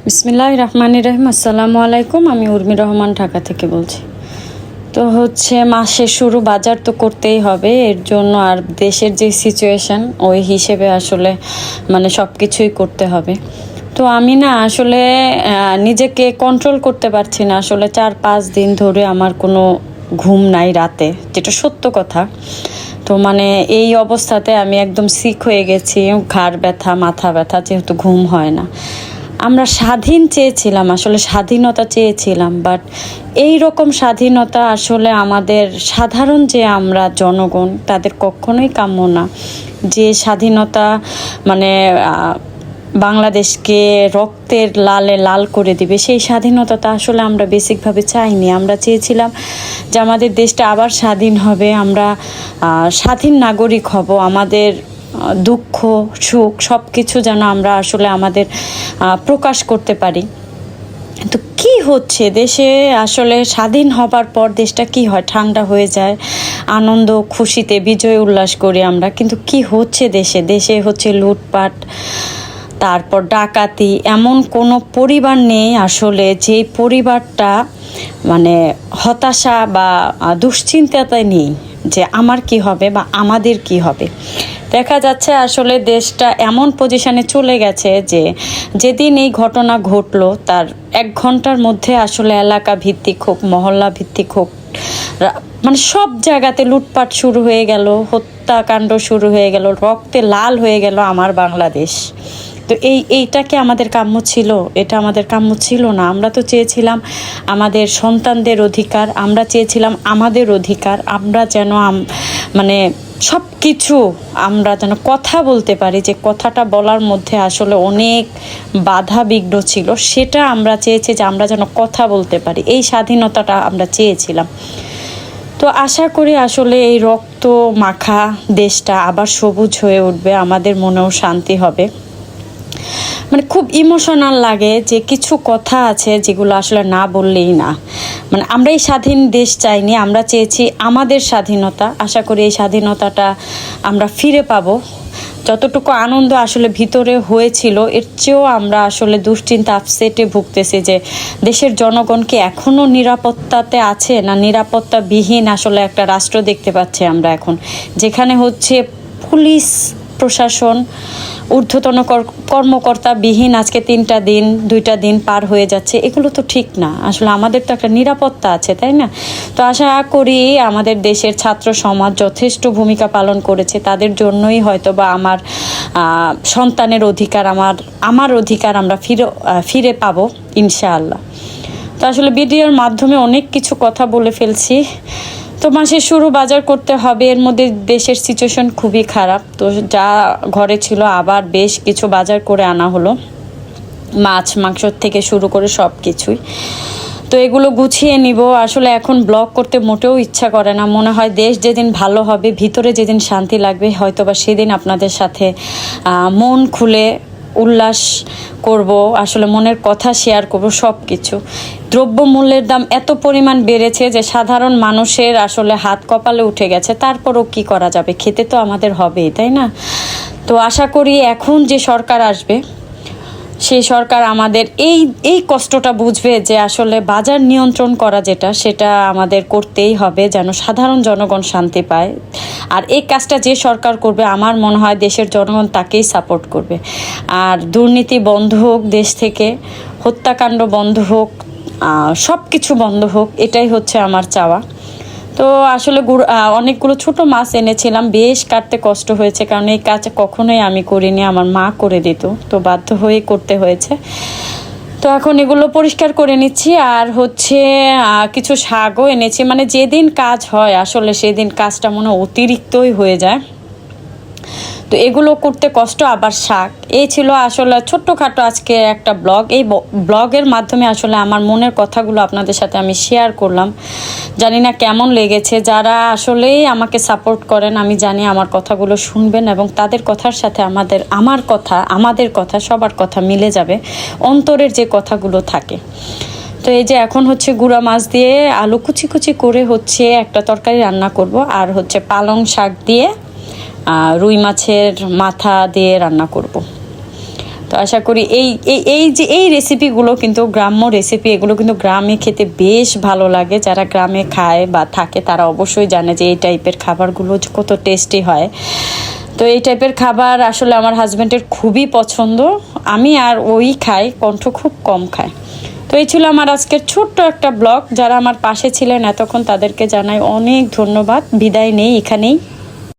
বিসমিল্লাহির রহমানির রহিম। আসসালামু আলাইকুম। আমি উর্মি রহমান ঢাকা থেকে বলছি। তো মাসের শুরু, বাজার তো করতেই হবে। এর জন্য আর দেশের যে সিচুয়েশন ওই হিসেবে সব কিছুই করতে হবে। তো আমি না আসলে নিজেকে কন্ট্রোল করতে পারছি না। আসলে 4-5 দিন ধরে আমার কোনো ঘুম নাই রাতে, যেটা সত্য কথা। তো এই অবস্থাতে আমি একদম সিক হয়ে গেছি, ঘাড় ব্যথা, মাথা ব্যথা, যেহেতু ঘুম হয় না। আমরা স্বাধীন চেয়েছিলাম, আসলে স্বাধীনতা চেয়েছিলাম, বাট এই রকম স্বাধীনতা আসলে আমাদের সাধারণ যে আমরা জনগণ তাদের কখনোই কাম্য না। যে স্বাধীনতা বাংলাদেশকে রক্তের লালে লাল করে দিবে, সেই স্বাধীনতাটা আসলে আমরা বেসিকভাবে চাইনি। আমরা চেয়েছিলাম যে আমাদের দেশটা আবার স্বাধীন হবে, আমরা স্বাধীন নাগরিক হব, আমাদের দুঃখ সুখ সব কিছু যেন আমরা আসলে আমাদের প্রকাশ করতে পারি। তো কি হচ্ছে দেশে, আসলে স্বাধীন হবার পর দেশটা কি হয়, ঠান্ডা হয়ে যায়, আনন্দ খুশিতে বিজয় উল্লাস করি আমরা। কিন্তু কি হচ্ছে দেশে, দেশে হচ্ছে লুটপাট, তারপর ডাকাতি। এমন কোনো পরিবার নেই আসলে যে পরিবারটা হতাশা বা দুশ্চিন্তাতে নেই যে আমার কি হবে বা আমাদের কি হবে। দেখা যাচ্ছে আসলে দেশটা এমন পজিশনে চলে গেছে যে যেদিন এই ঘটনা ঘটলো তার 1 ঘন্টার মধ্যে আসলে এলাকা ভিত্তিক হোক, মহল্লা ভিত্তিক হোক, সব জায়গাতে লুটপাট শুরু হয়ে গেল, হত্যাকাণ্ড শুরু হয়ে গেল, রক্তে লাল হয়ে গেল আমার বাংলাদেশ। তো এইটাকে আমাদের কাম্য ছিল? এটা আমাদের কাম্য ছিল না। আমরা তো চেয়েছিলাম আমাদের সন্তানদের অধিকার, আমরা চেয়েছিলাম আমাদের অধিকার, আমরা যেন সব কিছু আমরা যেন কথা বলতে পারি, যে কথাটা বলার মধ্যে আসলে অনেক বাধা বিঘ্ন ছিল, সেটা আমরা চেয়েছি যে আমরা যেন কথা বলতে পারি। এই স্বাধীনতাটা আমরা চেয়েছিলাম। তো আশা করি আসলে এই রক্ত মাখা দেশটা আবার সবুজ হয়ে উঠবে, আমাদের মনেও শান্তি হবে। খুব ইমোশনাল লাগে যে কিছু কথা আছে যেগুলো আসলে না বললেই না। আমরা এই স্বাধীন দেশ চাইনি, আমরা চেয়েছি আমাদের স্বাধীনতা। আশা করি এই স্বাধীনতাটা আমরা ফিরে পাবো। যতটুকু আনন্দ আসলে ভিতরে হয়েছিল, এর চেয়েও আমরা আসলে দুশ্চিন্তা, আপসেটে ভুগতেছি যে দেশের জনগণকে এখনও নিরাপত্তাতে আছে না নিরাপত্তাবিহীন আসলে একটা রাষ্ট্র দেখতে পাচ্ছি আমরা এখন, যেখানে পুলিশ প্রশাসন ঊর্ধ্বতন কর্মকর্তা বিহীন আজকে 3টা দিন 2টা দিন পার হয়ে যাচ্ছে। এগুলো তো ঠিক না। আসলে আমাদের তো একটা নিরাপত্তা আছে, তাই না? তো আশা করি আমাদের দেশের ছাত্র সমাজ যথেষ্ট ভূমিকা পালন করেছে, তাদের জন্যই হয়তো বা আমার সন্তানের অধিকার, আমার অধিকার আমরা ফিরে পাবো ইনশাআল্লাহ। তো আসলে ভিডিওর মাধ্যমে অনেক কিছু কথা বলে ফেলছি। তো মাসের শুরু, বাজার করতে হবে, এর মধ্যে দেশের সিচুয়েশন খুবই খারাপ। তো যা ঘরে ছিল আবার বেশ কিছু বাজার করে আনা হলো, মাছ মাংস থেকে শুরু করে সব কিছুই। তো এগুলো গুছিয়ে নিব। আসলে এখন ব্লগ করতে মোটেও ইচ্ছা করে না। মনে হয় দেশ যেদিন ভালো হবে, ভিতরে যেদিন শান্তি লাগবে, হয়তো বা সেদিন আপনাদের সাথে মন খুলে উল্লাস করব, আসলে মনের কথা শেয়ার করব সব কিছু। দ্রব্যমূল্যের দাম এত পরিমাণ বেড়েছে যে সাধারণ মানুষের আসলে হাত কপালে উঠে গেছে। তারপরও কি করা যাবে, খেতে তো আমাদের হবেই, তাই না? তো আশা করি এখন যে সরকার আসবে, সেই সরকার আমাদের এই কষ্টটা বুঝবে যে আসলে বাজার নিয়ন্ত্রণ করা সেটা আমাদের করতেই হবে, যেন সাধারণ জনগণ শান্তি পায়। আর এই কাজটা যে সরকার করবে, আমার মনে হয় দেশের জনগণ তাকেই সাপোর্ট করবে। আর দুর্নীতি বন্ধ হোক দেশ থেকে, হত্যাকাণ্ড বন্ধ হোক, সব কিছু বন্ধ হোক, এটাই হচ্ছে আমার চাওয়া। তো আসলে অনেকগুলো ছোট মাছ এনেছিলাম, বেশ কাটতে কষ্ট হয়েছে, কারণ এই কাজ কখনোই আমি করিনি, আমার মা করে দিত, তো বাধ্য হয়ে করতে হয়েছে। তো এখন এগুলো পরিষ্কার করে নিচ্ছি। আর কিছু শাকও এনেছি, যেদিন কাজ হয় আসলে সেদিন কাজটা অতিরিক্তই হয়ে যায়। তো এগুলো করতে কষ্ট, আবার শাক। এই ছিল আসলে ছোট্টখাটো আজকে একটা ব্লগ। এই ব্লগের মাধ্যমে আসলে আমার মনের কথাগুলো আপনাদের সাথে আমি শেয়ার করলাম। জানি না কেমন লেগেছে। যারা আসলেই আমাকে সাপোর্ট করেন, আমি জানি আমার কথাগুলো শুনবেন এবং তাদের কথার সাথে আমাদের কথা সবার কথা মিলে যাবে, অন্তরের যে কথাগুলো থাকে। তো এই যে এখন গুঁড়া মাছ দিয়ে আলু কুচি কুচি করে একটা তরকারি রান্না করব, আর পালং শাক দিয়ে রুই মাছের মাথা দিয়ে রান্না করব। তো আশা করি এই রেসিপিগুলো কিন্তু গ্রাম্য রেসিপি, এগুলো কিন্তু গ্রামে খেতে বেশ ভালো লাগে। যারা গ্রামে খায় বা থাকে তারা অবশ্যই জানে যে এই টাইপের খাবারগুলো কত টেস্টি হয়। তো এই টাইপের খাবার আসলে আমার হাজব্যান্ডের খুবই পছন্দ, আমি আর ওই খাই, কণ্ঠ খুব কম খায়। তো এই ছিল আমার আজকের ছোট্ট একটা ব্লগ। যারা আমার পাশে ছিলেন এতক্ষণ তাদেরকে জানাই অনেক ধন্যবাদ। বিদায় নেই এখানেই।